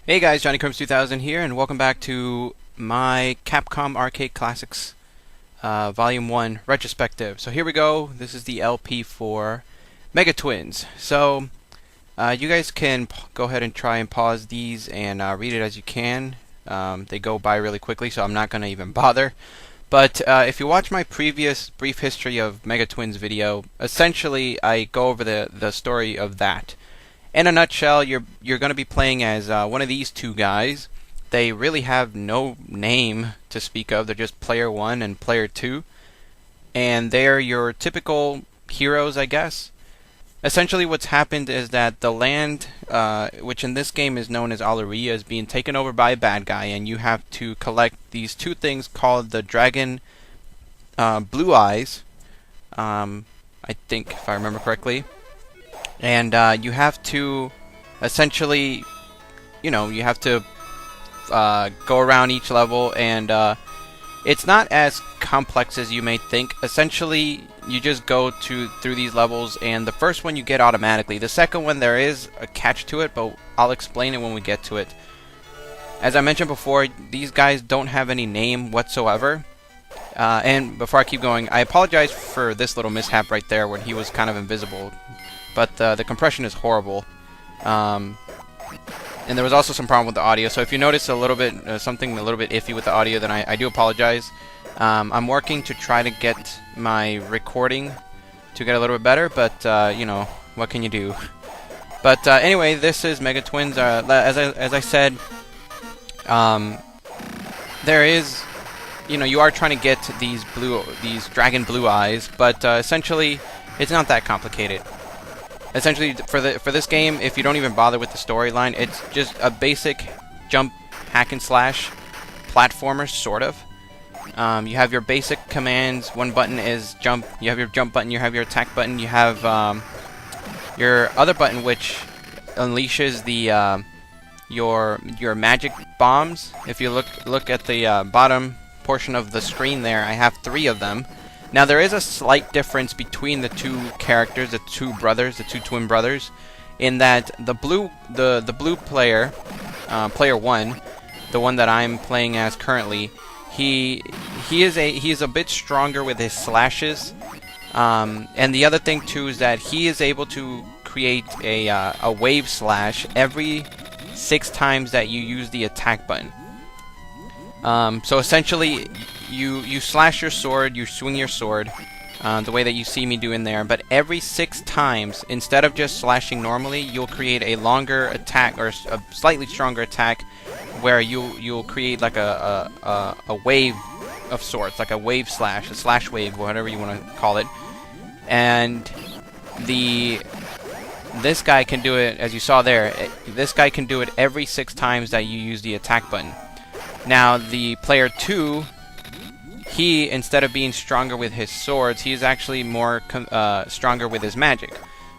Hey guys, Johnny Crumbs 2000 here, and welcome back to my Capcom Arcade Classics Volume 1 retrospective. So here we go. This is the LP for Mega Twins. So you guys can go ahead and try and pause these and read it as you can. They go by really quickly, so I'm not going to even bother. But if you watch my previous brief history of Mega Twins video, essentially I go over the story of that. In a nutshell, you're going to be playing as one of these two guys. They really have no name to speak of. They're just Player 1 and Player 2. And they're your typical heroes, I guess. Essentially what's happened is that the land, which in this game is known as Alurea, is being taken over by a bad guy, and you have to collect these two things called the Dragon Blue Eyes, I think, if I remember correctly. And you have to essentially, you have to go around each level, and it's not as complex as you may think. Essentially, you just go through these levels, and the first one you get automatically. The second one, there is a catch to it, but I'll explain it when we get to it. As I mentioned before, these guys don't have any name whatsoever. And before I keep going, I apologize for this little mishap right there when he was kind of invisible. But the compression is horrible, and there was also some problem with the audio. So if you notice a little bit something a little bit iffy with the audio, then I do apologize. I'm working to try to get my recording to get a little bit better, but what can you do? But anyway, this is Mega Twins. As I said, there is, you are trying to get these dragon blue eyes, but essentially it's not that complicated. Essentially, for this game, if you don't even bother with the storyline, it's just a basic jump, hack and slash platformer, sort of. You have your basic commands. One button is jump. You have your jump button. You have your attack button. You have your other button, which unleashes the your magic bombs. If you look at the bottom portion of the screen there, I have 3 of them. Now there is a slight difference between the two characters, the two twin brothers, in that the blue player, Player 1, the one that I'm playing as currently, he is a bit stronger with his slashes, and the other thing too is that he is able to create a wave slash every 6 times that you use the attack button. So essentially, you slash your sword, you swing your sword, the way that you see me doing there, but every 6 times, instead of just slashing normally, you'll create a longer attack, or a slightly stronger attack, where you'll create like a wave of sorts, like a wave slash, a slash wave, whatever you want to call it. And this guy can do it, as you saw there, this guy can do it every 6 times that you use the attack button. Now, the Player 2, he, instead of being stronger with his swords, he is actually more stronger with his magic.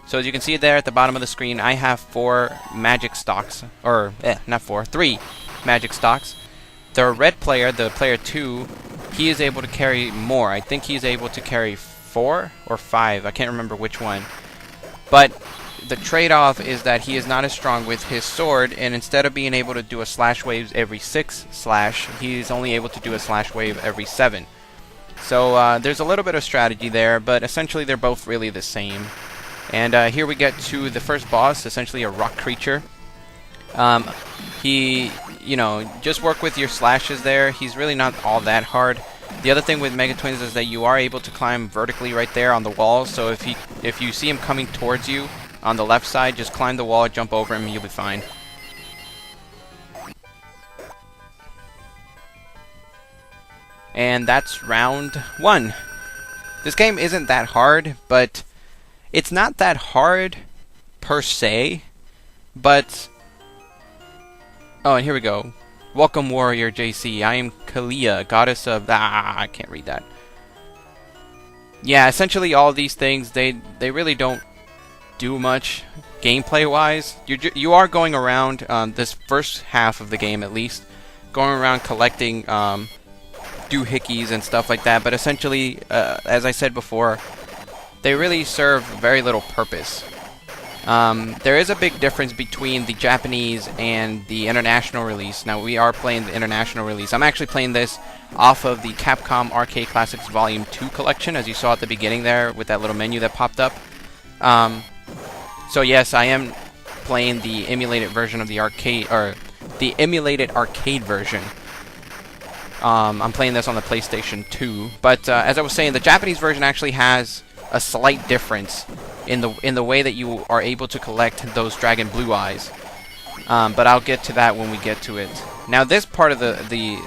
So as you can see there at the bottom of the screen, I have 4 magic stocks, or not 4, 3 magic stocks. The red player, the Player 2, he is able to carry more. I think he's able to carry 4 or 5. I can't remember which one. But the trade-off is that he is not as strong with his sword, and instead of being able to do a slash wave every 6 slash, he's only able to do a slash wave every 7. So there's a little bit of strategy there, but essentially they're both really the same. And here we get to the first boss, essentially a rock creature. He, just work with your slashes there. He's really not all that hard. The other thing with Mega Twins is that you are able to climb vertically right there on the wall, so if you see him coming towards you on the left side, just climb the wall, jump over him, and you'll be fine. And that's round 1. This game isn't that hard, but it's not that hard per se, but oh, and here we go. Welcome, Warrior JC. I am Kalia, goddess of I can't read that. Yeah, essentially all these things, they really don't do much gameplay wise. You are going around this first half of the game, at least, going around collecting doohickeys and stuff like that, but essentially, as I said before, they really serve very little purpose. There is a big difference between the Japanese and the international release. Now, we are playing the international release. I'm actually playing this off of the Capcom Arcade Classics Volume 2 collection, as you saw at the beginning there with that little menu that popped up. So yes, I am playing the emulated version of the arcade, or the emulated arcade version. I'm playing this on the PlayStation 2, but as I was saying, the Japanese version actually has a slight difference in the way that you are able to collect those dragon blue eyes. But I'll get to that when we get to it. Now, this part of the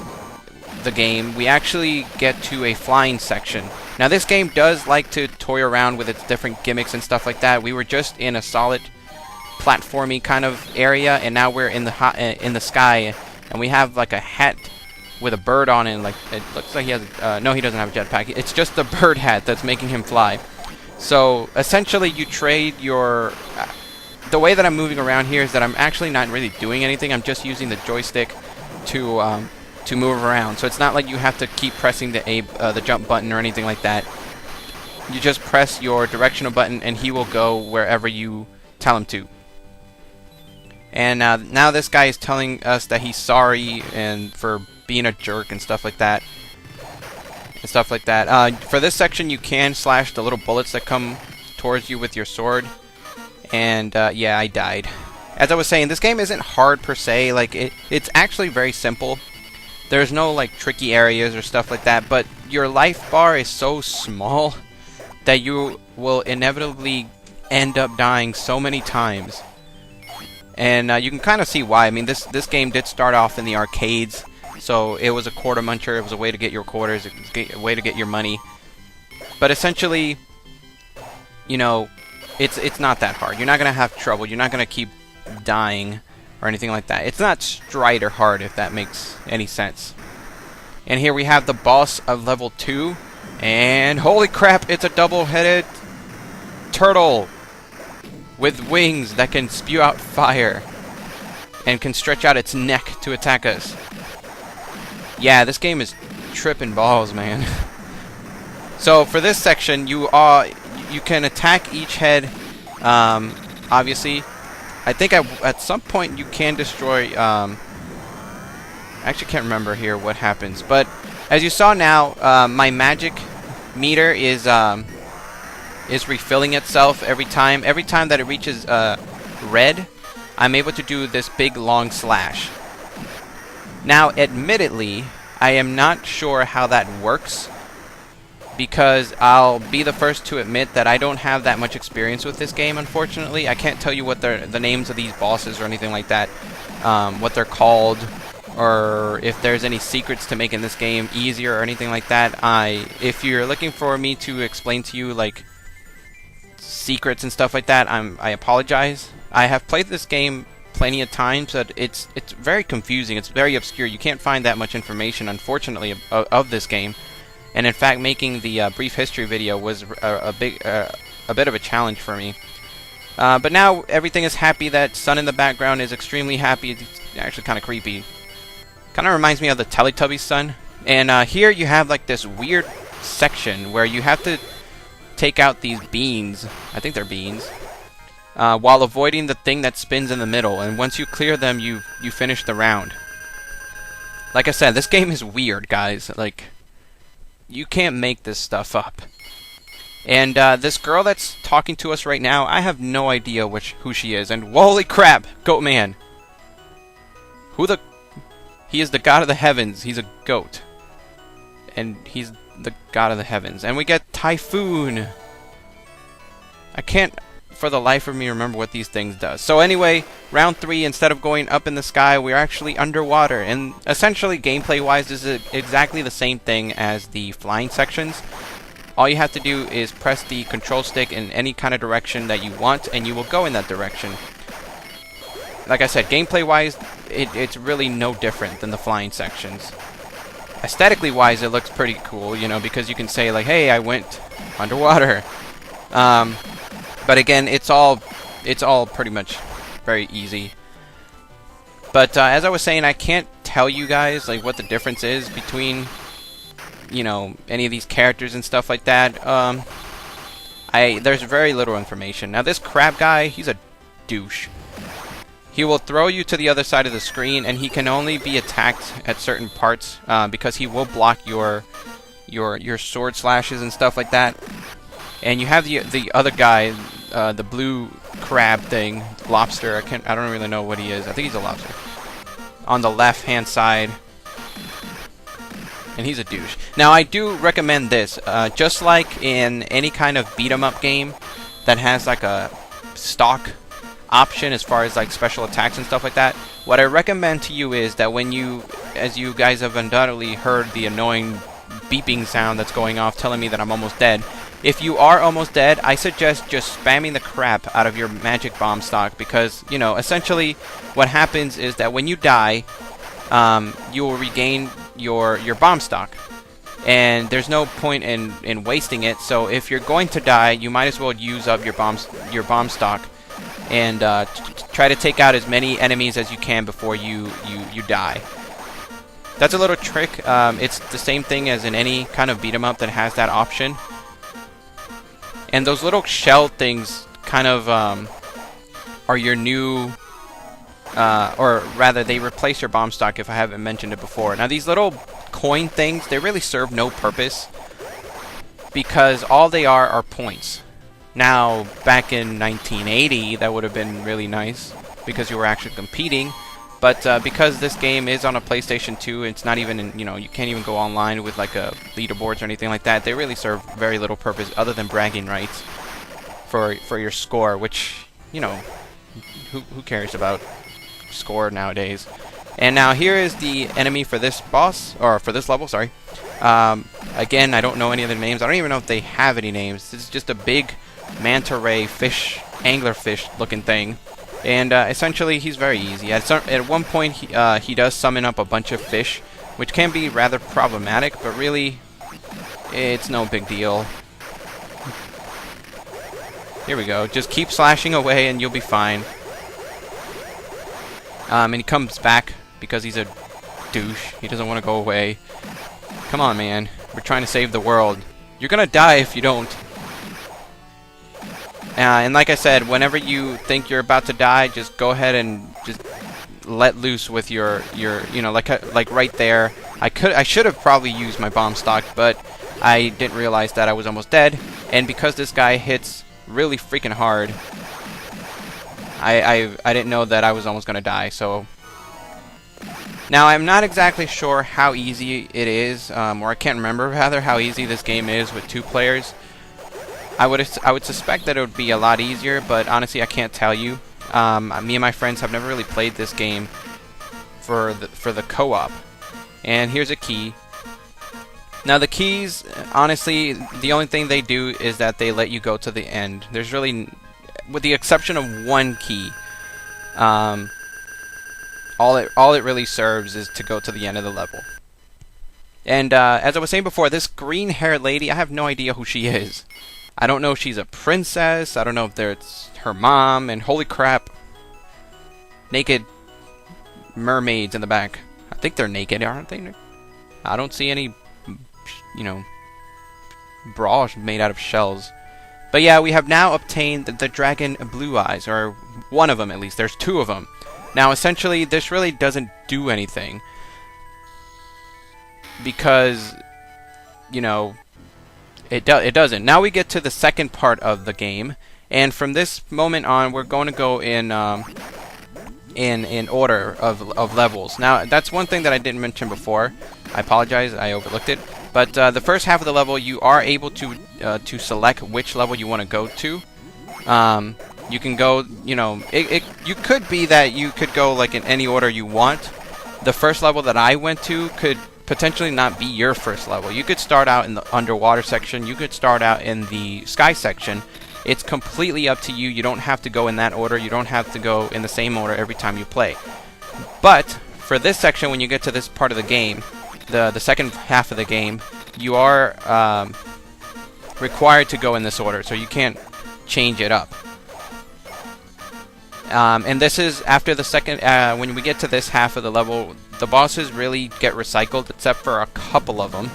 game, we actually get to a flying section. Now, this game does like to toy around with its different gimmicks and stuff like that. We were just in a solid platformy kind of area, and now we're in the sky, and we have like a hat with a bird on it. And, like, it looks like he has no, he doesn't have a jetpack. It's just the bird hat that's making him fly. So essentially, you trade your the way that I'm moving around here is that I'm actually not really doing anything. I'm just using the joystick to move around. So it's not like you have to keep pressing the jump button or anything like that. You just press your directional button, and he will go wherever you tell him to. And now this guy is telling us that he's sorry and for being a jerk and stuff like that. For this section, you can slash the little bullets that come towards you with your sword. And yeah, I died. As I was saying, this game isn't hard per se. Like, it's actually very simple. There's no like tricky areas or stuff like that, but your life bar is so small that you will inevitably end up dying so many times. And you can kind of see why. I mean, this game did start off in the arcades, so it was a quarter muncher. It was a way to get your quarters, a way to get your money. But essentially, you know, it's not that hard. You're not gonna have trouble. You're not gonna keep dying or anything like that. It's not Strider hard, if that makes any sense. And here we have the boss of level 2, and holy crap, it's a double-headed turtle with wings that can spew out fire and can stretch out its neck to attack us. Yeah, this game is tripping balls, man. So for this section, you can attack each head. Obviously, I think at some point you can destroy. I actually can't remember here what happens, but as you saw now, my magic meter is refilling itself every time. Every time that it reaches red, I'm able to do this big long slash. Now, admittedly, I am not sure how that works, because I'll be the first to admit that I don't have that much experience with this game, unfortunately. I can't tell you what the names of these bosses or anything like that, what they're called, or if there's any secrets to making this game easier or anything like that. If you're looking for me to explain to you, like, secrets and stuff like that, I apologize. I have played this game plenty of times, but it's very confusing. It's very obscure. You can't find that much information, unfortunately, of this game. And in fact, making the brief history video was a bit of a challenge for me. But now everything is happy. That sun in the background is extremely happy. It's actually kind of creepy. Kind of reminds me of the Teletubbies sun. And here you have like this weird section where you have to take out these beans. I think they're beans. While avoiding the thing that spins in the middle. And once you clear them, you finish the round. Like I said, this game is weird, guys. Like, you can't make this stuff up. And this girl that's talking to us right now, I have no idea who she is. And holy crap, Goatman. He is the god of the heavens. He's a goat. And he's the god of the heavens. And we get Typhoon. I can't for the life of me remember what these things does. So anyway, round 3, instead of going up in the sky, we're actually underwater. And essentially, gameplay-wise, this is exactly the same thing as the flying sections. All you have to do is press the control stick in any kind of direction that you want, and you will go in that direction. Like I said, gameplay-wise, it's really no different than the flying sections. Aesthetically-wise, it looks pretty cool, you know, because you can say, like, hey, I went underwater. But again, it's all pretty much very easy. But as I was saying, I can't tell you guys like what the difference is between, you know, any of these characters and stuff like that. There's very little information. Now this crab guy, he's a douche. He will throw you to the other side of the screen, and he can only be attacked at certain parts because he will block your sword slashes and stuff like that. And you have the other guy, the blue crab thing, lobster. I don't really know what he is. I think he's a lobster. On the left-hand side, and he's a douche. Now, I do recommend this. Just like in any kind of beat-em-up game that has like a stock option as far as like special attacks and stuff like that, what I recommend to you is that when you, as you guys have undoubtedly heard the annoying beeping sound that's going off telling me that I'm almost dead, if you are almost dead, I suggest just spamming the crap out of your magic bomb stock, because, you know, essentially what happens is that when you die, you will regain your bomb stock, and there's no point in wasting it. So if you're going to die, you might as well use up your bomb stock and try to take out as many enemies as you can before you die. That's a little trick. It's the same thing as in any kind of beat 'em up that has that option. And those little shell things kind of are your new, or rather, they replace your bomb stock if I haven't mentioned it before. Now, these little coin things, they really serve no purpose because all they are points. Now, back in 1980, that would have been really nice because you were actually competing. But because this game is on a PlayStation 2, it's not even, you know, you can't even go online with like a leaderboards or anything like that. They really serve very little purpose other than bragging rights for your score, which, you know, who cares about score nowadays? And now here is the enemy for this boss, or for this level, sorry. Again, I don't know any of the names. I don't even know if they have any names. This is just a big manta ray fish, anglerfish looking thing. And essentially, he's very easy. At one point, he does summon up a bunch of fish, which can be rather problematic, but really, it's no big deal. Here we go. Just keep slashing away, and you'll be fine. And he comes back because he's a douche. He doesn't want to go away. Come on, man. We're trying to save the world. You're gonna die if you don't. And like I said, whenever you think you're about to die, just go ahead and just let loose with your you know, like right there. I should have probably used my bomb stock, but I didn't realize that I was almost dead. And because this guy hits really freaking hard, I didn't know that I was almost gonna die. So now I'm not exactly sure how easy it is, or I can't remember rather how easy this game is with 2 players. I would suspect that it would be a lot easier, but honestly, I can't tell you. Me and my friends have never really played this game for the co-op. And here's a key. Now the keys, honestly, the only thing they do is that they let you go to the end. There's really, with the exception of one key, all it really serves is to go to the end of the level. And as I was saying before, this green-haired lady, I have no idea who she is. I don't know if she's a princess. I don't know if it's her mom. And holy crap, naked mermaids in the back. I think they're naked, aren't they? I don't see any, you know, bras made out of shells. But yeah, we have now obtained the dragon blue eyes, or one of them at least. There's 2 of them. Now, essentially, this really doesn't do anything because, you know, it doesn't. Now we get to the second part of the game, and from this moment on, we're going to go in order of levels. Now, that's one thing that I didn't mention before. I apologize, I overlooked it. But the first half of the level, you are able to select which level you want to go to. You can go, you know, you could be that you could go like in any order you want. The first level that I went to could potentially not be your first level. You could start out in the underwater section. You could start out in the sky section. It's completely up to you. You don't have to go in that order. You don't have to go in the same order every time you play. But for this section, when you get to this part of the game, the second half of the game, you are required to go in this order, so you can't change it up. And this is after the second, when we get to this half of the level, the bosses really get recycled, except for a couple of them.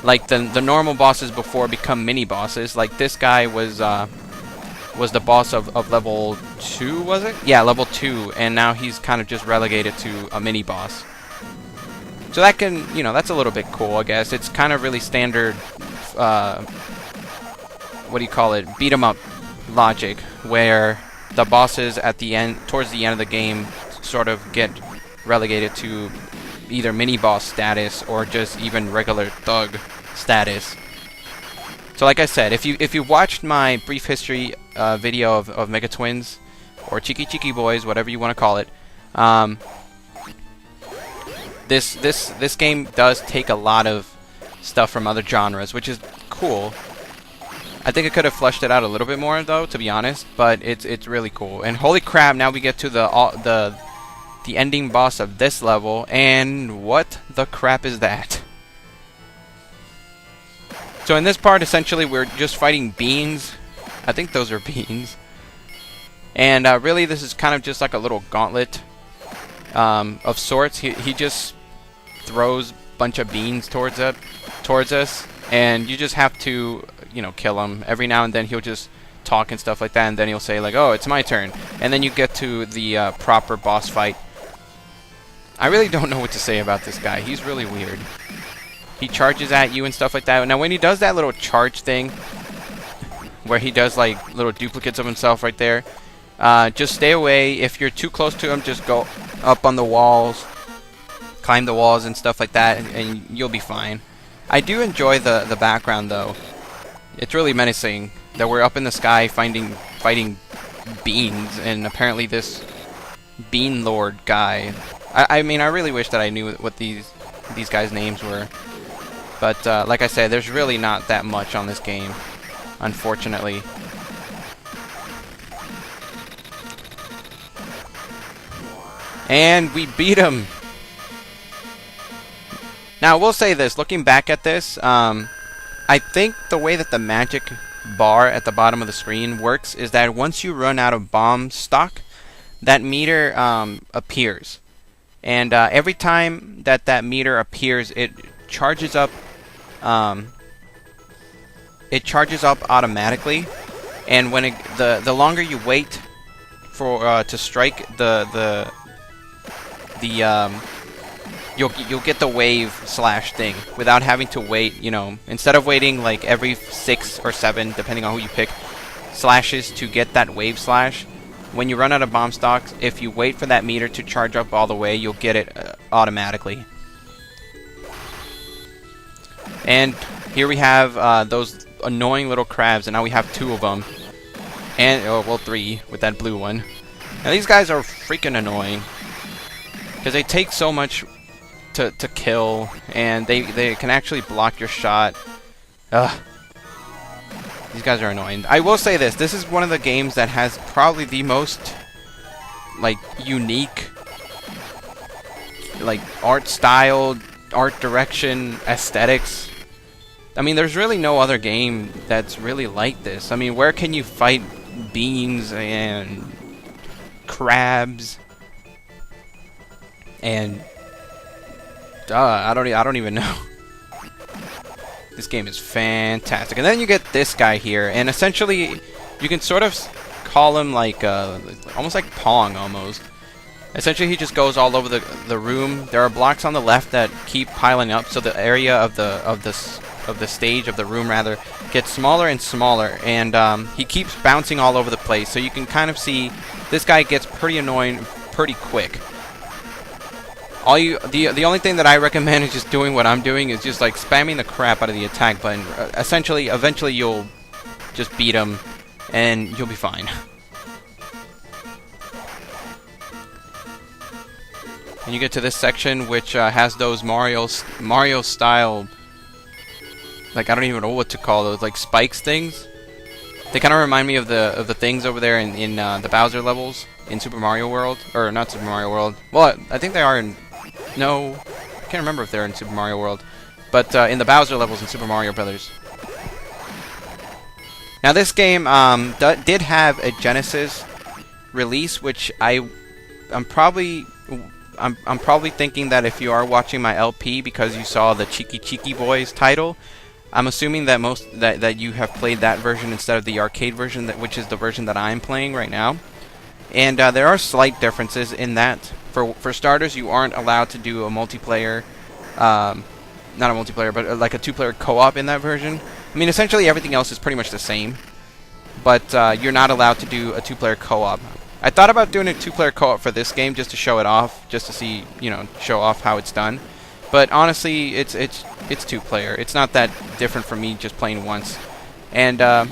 Like the normal bosses before become mini bosses. Like this guy was was the boss of level 2, was it? Yeah, level 2, and now he's kind of just relegated to a mini boss. So that can, you know, that's a little bit cool, I guess. It's kind of really standard, what do you call it, beat 'em up logic, where the bosses at the end, towards the end of the game, sort of get relegated to either mini boss status or just even regular thug status. So like I said, if you watched my brief history video of Mega Twins or Chiki Chiki Boys, whatever you want to call it, this game does take a lot of stuff from other genres, which is cool. I think I could have fleshed it out a little bit more though, to be honest, but it's really cool. And holy crap, now we get to the ending boss of this level, and what the crap is that? So in this part, essentially, we're just fighting beans. I think those are beans. And really, this is kind of just like a little gauntlet of sorts. He just throws a bunch of beans towards us, and you just have to, you know, kill him. Every now and then, he'll just talk and stuff like that, and then he'll say like, "Oh, it's my turn," and then you get to the proper boss fight. I really don't know what to say about this guy. He's really weird. He charges at you and stuff like that. Now, when he does that little charge thing, where he does like little duplicates of himself right there, just stay away. If you're too close to him, just go up on the walls, climb the walls and stuff like that, and you'll be fine. I do enjoy the background though. It's really menacing that we're up in the sky fighting beans, and apparently this Bean Lord guy. I mean, I really wish that I knew what these guys' names were. But, like I said, there's really not that much on this game, unfortunately. And we beat him! Now, I will say this, looking back at this, I think the way that the magic bar at the bottom of the screen works is that once you run out of bomb stock, that meter appears. And every time that meter appears, it charges up automatically, and when the longer you wait for to strike you'll get the wave slash thing without having to wait, you know, instead of waiting like every 6 or 7, depending on who you pick, slashes to get that wave slash. When you run out of bomb stocks, if you wait for that meter to charge up all the way, you'll get it automatically. And here we have those annoying little crabs, and now we have 2 of them. And, oh, well, 3 with that blue one. Now these guys are freaking annoying, because they take so much to kill, and they can actually block your shot. Ugh. These guys are annoying. I will say this is one of the games that has probably the most, like, unique, like, art style, art direction, aesthetics. I mean, there's really no other game that's really like this. I mean, where can you fight beans and crabs and I don't even know. This game is fantastic. And then you get this guy here, and essentially you can sort of call him like almost like Pong almost. Essentially, he just goes all over the room. There are blocks on the left that keep piling up, so the area of the stage of the room rather gets smaller and smaller, and he keeps bouncing all over the place. So you can kind of see this guy gets pretty annoying pretty quick. The only thing that I recommend is just doing what I'm doing, is just like spamming the crap out of the attack button. Essentially, eventually you'll just beat him, and you'll be fine. And you get to this section, which has those Mario style, like, I don't even know what to call those, like spikes things. They kind of remind me of the things over there in the Bowser levels in Super Mario World, or not Super Mario World. Well, I think they are in. No, I can't remember if they're in Super Mario World, but in the Bowser levels in Super Mario Brothers. Now this game did have a Genesis release, which I'm probably thinking that if you are watching my LP because you saw the Chiki Chiki Boys title, I'm assuming that that you have played that version instead of the arcade version, which is the version that I'm playing right now. And there are slight differences in that. For starters, you aren't allowed to do a multiplayer, not a multiplayer, but like a two-player co-op in that version. I mean, essentially everything else is pretty much the same, but you're not allowed to do a two-player co-op. I thought about doing a two-player co-op for this game just to show it off, just to see, you know, show off how it's done. But honestly, it's two-player. It's not that different from me just playing once. And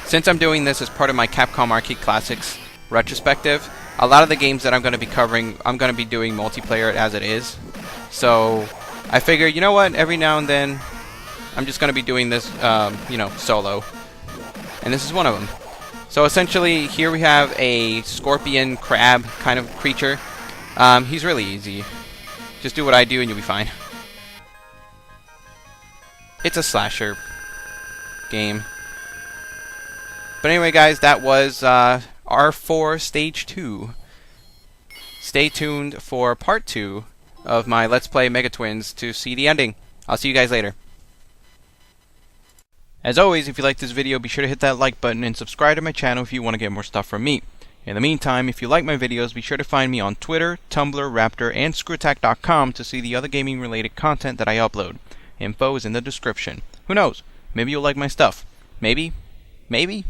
since I'm doing this as part of my Capcom Arcade Classics retrospective, a lot of the games that I'm going to be covering, I'm going to be doing multiplayer as it is. So I figure, you know what, every now and then, I'm just going to be doing this, you know, solo. And this is one of them. So essentially, here we have a scorpion crab kind of creature. He's really easy. Just do what I do and you'll be fine. It's a slasher game. But anyway, guys, that was R4 Stage 2. Stay tuned for Part 2 of my Let's Play Mega Twins to see the ending. I'll see you guys later. As always, if you like this video, be sure to hit that like button and subscribe to my channel if you want to get more stuff from me. In the meantime, if you like my videos, be sure to find me on Twitter, Tumblr, Raptr, and Screwattack.com to see the other gaming-related content that I upload. Info is in the description. Who knows? Maybe you'll like my stuff. Maybe. Maybe.